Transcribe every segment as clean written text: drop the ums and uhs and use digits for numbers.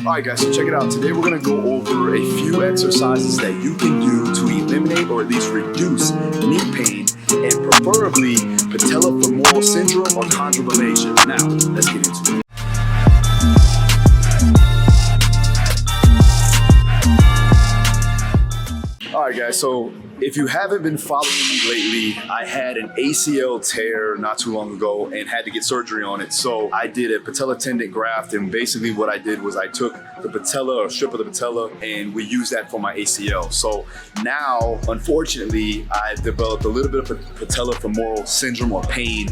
All right, guys, so check it out. Today we're gonna go over a few exercises that you can do to eliminate or at least reduce knee pain and preferably patellofemoral syndrome or chondromalacia. Now, let's get into it. All right, guys, so if you haven't been following me lately, I had an ACL tear not too long ago and had to get surgery on it. So I did a patella tendon graft, and basically what I did was I took the patella or strip of the patella and we used that for my ACL. So now, unfortunately, I've developed a little bit of patellofemoral syndrome or pain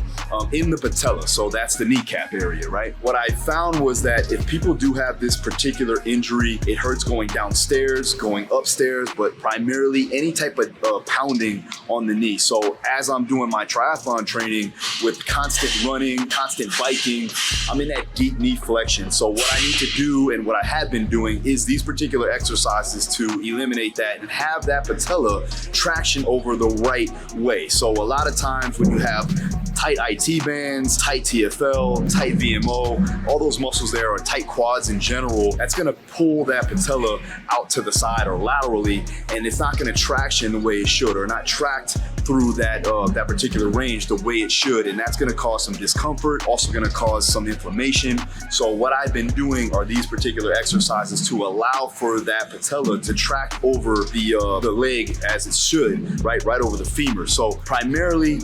in the patella. So that's the kneecap area, right? What I found was that if people do have this particular injury, it hurts going downstairs, going upstairs, but primarily any type of pounding on the knee. So as I'm doing my triathlon training with constant running, constant biking, I'm in that deep knee flexion. So what I need to do and what I have been doing is these particular exercises to eliminate that and have that patella traction over the right way. So a lot of times when you have tight IT bands, tight TFL, tight VMO, all those muscles there are tight quads in general, that's gonna pull that patella out to the side or laterally, and it's not gonna traction the way it should, or not tracked through that that particular range the way it should, and that's gonna cause some discomfort, also gonna cause some inflammation. So what I've been doing are these particular exercises to allow for that patella to track over the leg as it should, right over the femur. So primarily,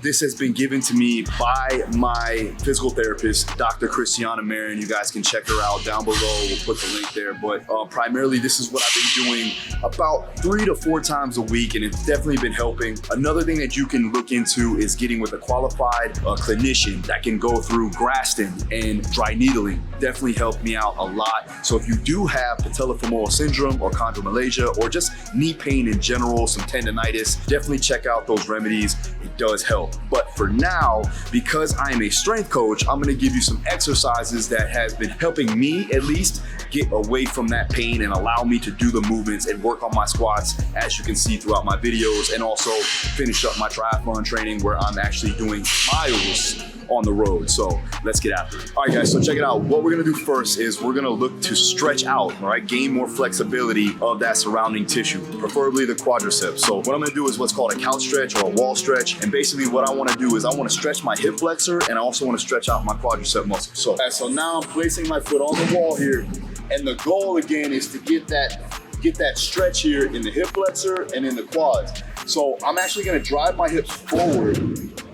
this has been given to me by my physical therapist, Dr. Christiana Marin. You guys can check her out down below. We'll put the link there. But primarily, this is what I've been doing about 3 to 4 times a week, and it's definitely been helping. Another thing that you can look into is getting with a qualified clinician that can go through grafting and dry needling. Definitely helped me out a lot. So if you do have patellofemoral syndrome or chondromalacia or just knee pain in general, some tendonitis, definitely check out those remedies. It does help. But for now, because I am a strength coach, I'm gonna give you some exercises that have been helping me at least get away from that pain and allow me to do the movements and work on my squats, as you can see throughout my videos, and also finish up my triathlon training where I'm actually doing miles on the road. So let's get after it. All right, guys, so check it out. What we're gonna do first is we're gonna look to stretch out, all right, gain more flexibility of that surrounding tissue, preferably the quadriceps. So what I'm gonna do is what's called a couch stretch or a wall stretch. And basically what I wanna do is I wanna stretch my hip flexor and I also wanna stretch out my quadricep muscle. So now I'm placing my foot on the wall here. And the goal again is to get that stretch here in the hip flexor and in the quads. So I'm actually gonna drive my hips forward,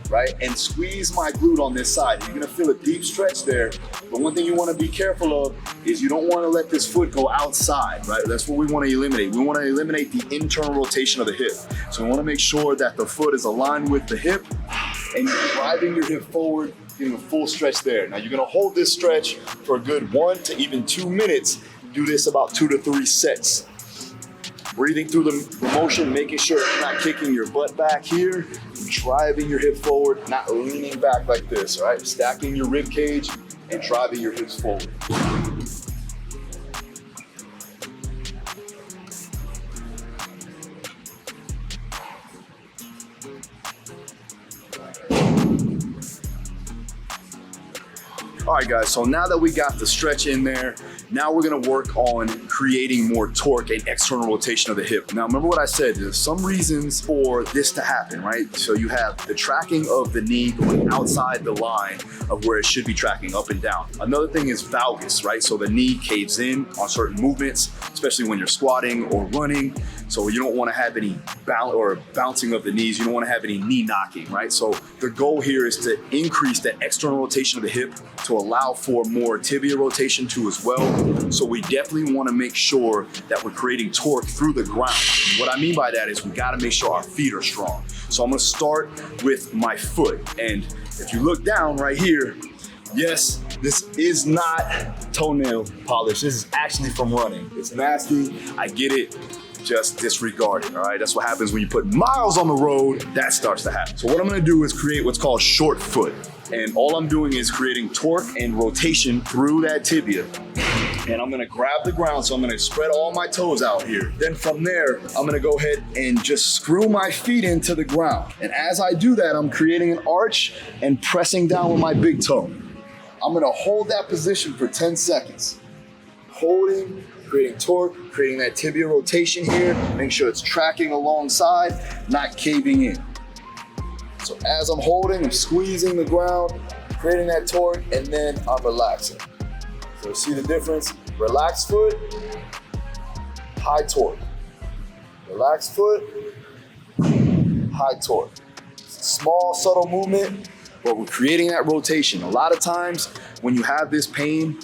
right, and squeeze my glute on this side. You're gonna feel a deep stretch there, but one thing you wanna be careful of is you don't wanna let this foot go outside, right? That's what we wanna eliminate. We wanna eliminate the internal rotation of the hip. So we wanna make sure that the foot is aligned with the hip and you're driving your hip forward, getting a full stretch there. Now you're gonna hold this stretch for a good 1 to even 2 minutes. Do this about 2 to 3 sets. Breathing through the motion, making sure you're not kicking your butt back here, driving your hip forward, not leaning back like this, all right? Stacking your rib cage and driving your hips forward. All right, guys, so now that we got the stretch in there, now we're gonna work on creating more torque and external rotation of the hip. Now, remember what I said, there's some reasons for this to happen, right? So you have the tracking of the knee going outside the line of where it should be tracking up and down. Another thing is valgus, right? So the knee caves in on certain movements, especially when you're squatting or running. So you don't wanna have any bouncing of the knees. You don't wanna have any knee knocking, right? So the goal here is to increase the external rotation of the hip to allow for more tibia rotation too as well. So we definitely wanna make sure that we're creating torque through the ground. What I mean by that is we gotta make sure our feet are strong. So I'm gonna start with my foot. And if you look down right here, yes, this is not toenail polish. This is actually from running. It's nasty, I get it. Just disregard it, all right? That's what happens when you put miles on the road, that starts to happen. So what I'm gonna do is create what's called short foot. And all I'm doing is creating torque and rotation through that tibia. And I'm gonna grab the ground, so I'm gonna spread all my toes out here. Then from there, I'm gonna go ahead and just screw my feet into the ground. And as I do that, I'm creating an arch and pressing down with my big toe. I'm gonna hold that position for 10 seconds. holding, creating torque, creating that tibia rotation here, make sure it's tracking alongside, not caving in. So as I'm holding, I'm squeezing the ground, creating that torque, and then I'm relaxing. So see the difference? Relaxed foot, high torque. Relaxed foot, high torque. Small, subtle movement, but we're creating that rotation. A lot of times when you have this pain,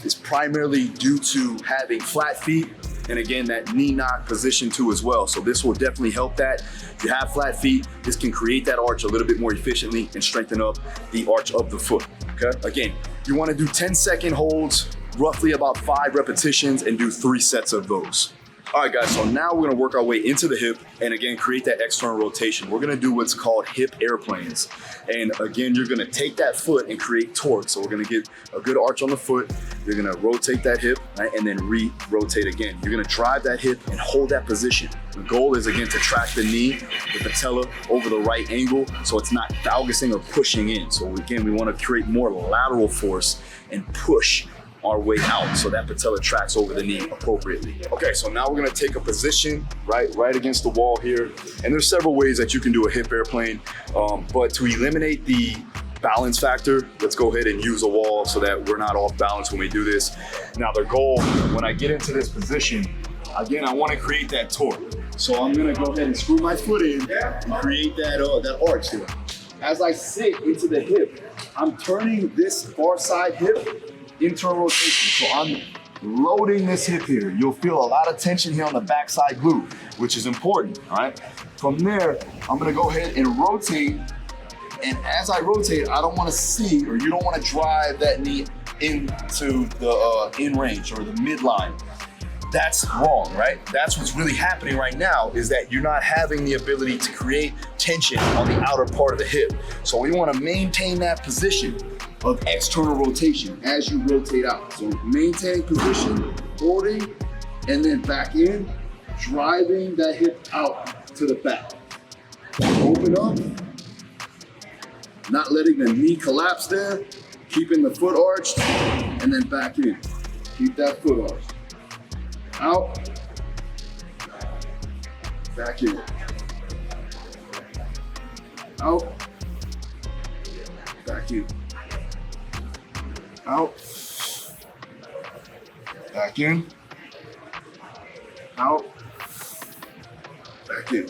it's primarily due to having flat feet, and again, that knee knock position too as well. So this will definitely help that. If you have flat feet, this can create that arch a little bit more efficiently and strengthen up the arch of the foot, okay? Again, you wanna do 10-second holds, roughly about 5 repetitions, and do 3 sets of those. All right, guys, so now we're gonna work our way into the hip and again, create that external rotation. We're gonna do what's called hip airplanes. And again, you're gonna take that foot and create torque. So we're gonna get a good arch on the foot. You're gonna rotate that hip, right, and then re-rotate again. You're gonna drive that hip and hold that position. The goal is again to track the knee, the patella over the right angle so it's not valgusing or pushing in. So again, we wanna create more lateral force and push our way out so that patella tracks over the knee appropriately. Okay, so now we're gonna take a position right against the wall here. And there's several ways that you can do a hip airplane, but to eliminate the balance factor, let's go ahead and use a wall so that we're not off balance when we do this. Now the goal, when I get into this position, again, I wanna create that torque. So I'm gonna go ahead and screw my foot in and create that arch there. As I sit into the hip, I'm turning this far side hip internal rotation. So I'm loading this hip here. You'll feel a lot of tension here on the backside glute, which is important, all right? From there, I'm gonna go ahead and rotate. And as I rotate, I don't wanna see, or you don't wanna drive that knee into the in range or the midline. That's wrong, right? That's what's really happening right now, is that you're not having the ability to create tension on the outer part of the hip. So we wanna maintain that position of external rotation as you rotate out. So maintain position, holding, and then back in, driving that hip out to the back. Open up, not letting the knee collapse there, keeping the foot arched, and then back in. Keep that foot arched. Out, back in. Out, back in. Out, back in, out, back in.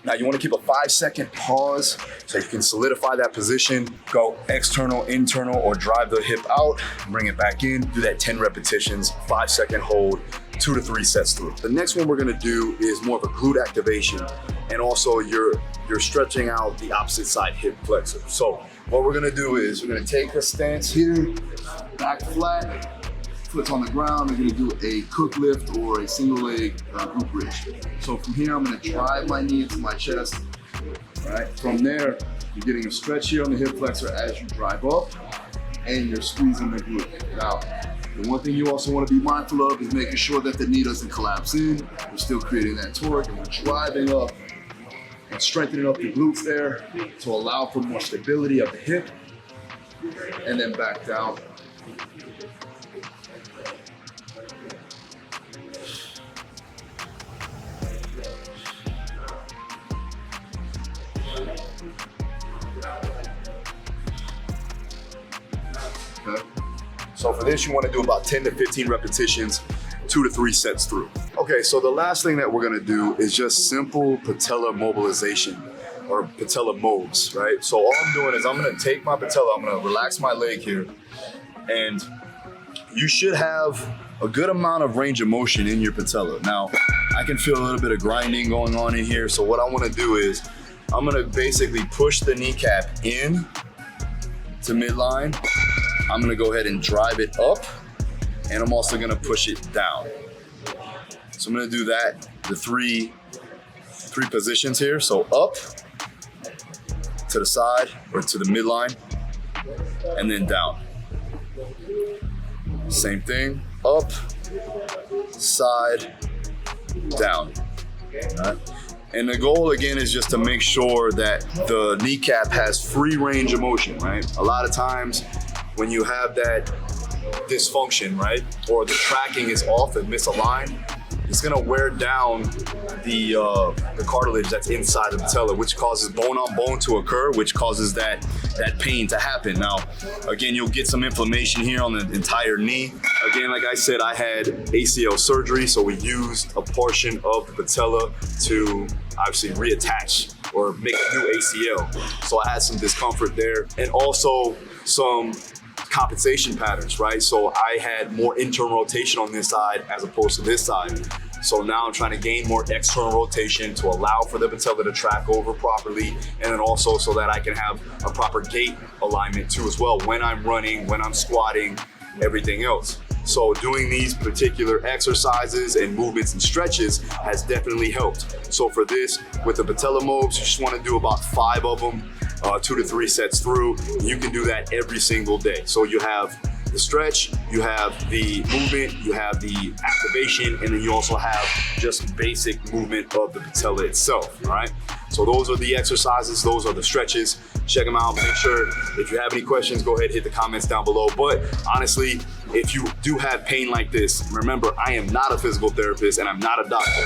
Now you want to keep a 5-second pause so you can solidify that position, go external, internal, or drive the hip out, bring it back in, do that 10 repetitions, 5-second hold, 2 to 3 sets through. The next one we're gonna do is more of a glute activation, and also you're stretching out the opposite side hip flexor. So what we're gonna do is we're gonna take a stance here, back flat, foot's on the ground. We're gonna do a cook lift or a single leg glute bridge. So from here, I'm gonna drive my knee into my chest. All right, from there, you're getting a stretch here on the hip flexor as you drive up, and you're squeezing the glute. Now, the one thing you also wanna be mindful of is making sure that the knee doesn't collapse in. We're still creating that torque, and we're driving up and strengthening up the glutes there to allow for more stability of the hip, and then back down. Okay. So for this, you want to do about 10 to 15 repetitions, 2 to 3 sets through. Okay, so the last thing that we're gonna do is just simple patella mobilization or patella mobs, right? So all I'm doing is I'm gonna take my patella, I'm gonna relax my leg here, and you should have a good amount of range of motion in your patella. Now, I can feel a little bit of grinding going on in here, so what I wanna do is I'm gonna basically push the kneecap in to midline. I'm gonna go ahead and drive it up, and I'm also gonna push it down. So I'm gonna do that, the three positions here. So up, to the side, or to the midline, and then down. Same thing, up, side, down. All right? And the goal again is just to make sure that the kneecap has free range of motion, right? A lot of times when you have that dysfunction, right? Or the tracking is off and misaligned, it's gonna wear down the cartilage that's inside the patella, which causes bone on bone to occur, which causes that pain to happen. Now, again, you'll get some inflammation here on the entire knee. Again, like I said, I had ACL surgery, so we used a portion of the patella to obviously reattach or make a new ACL. So I had some discomfort there, and also some compensation patterns, right? So I had more internal rotation on this side as opposed to this side. So now I'm trying to gain more external rotation to allow for the patella to track over properly, and then also so that I can have a proper gait alignment too as well when I'm running, when I'm squatting, everything else. So doing these particular exercises and movements and stretches has definitely helped. So for this, with the patella mobs, you just want to do about 5 of them, 2 to 3 sets through. You can do that every single day. So you have the stretch, you have the movement, you have the activation, and then you also have just basic movement of the patella itself, all right? So those are the exercises, those are the stretches. Check them out. Make sure if you have any questions, go ahead, hit the comments down below. But honestly, if you do have pain like this, remember, I am not a physical therapist and I'm not a doctor,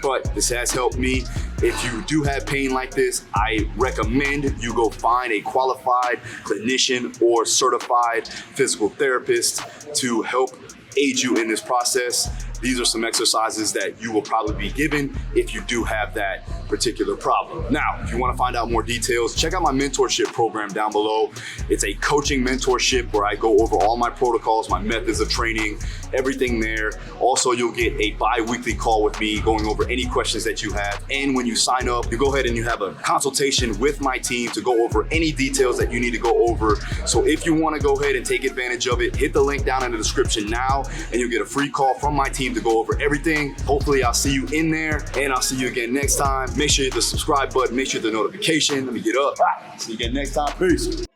but this has helped me. If you do have pain like this, I recommend you go find a qualified clinician or certified physical therapist to help aid you in this process. These are some exercises that you will probably be given if you do have that particular problem. Now, if you want to find out more details, check out my mentorship program down below. It's a coaching mentorship where I go over all my protocols, my methods of training, everything there. Also, you'll get a bi-weekly call with me going over any questions that you have. And when you sign up, you go ahead and you have a consultation with my team to go over any details that you need to go over. So if you want to go ahead and take advantage of it, hit the link down in the description now, and you'll get a free call from my team to go over everything. Hopefully I'll see you in there, and I'll see you again next time. Make sure you hit the subscribe button, make sure you hit the notification. Let me get up. See you again next time. Peace.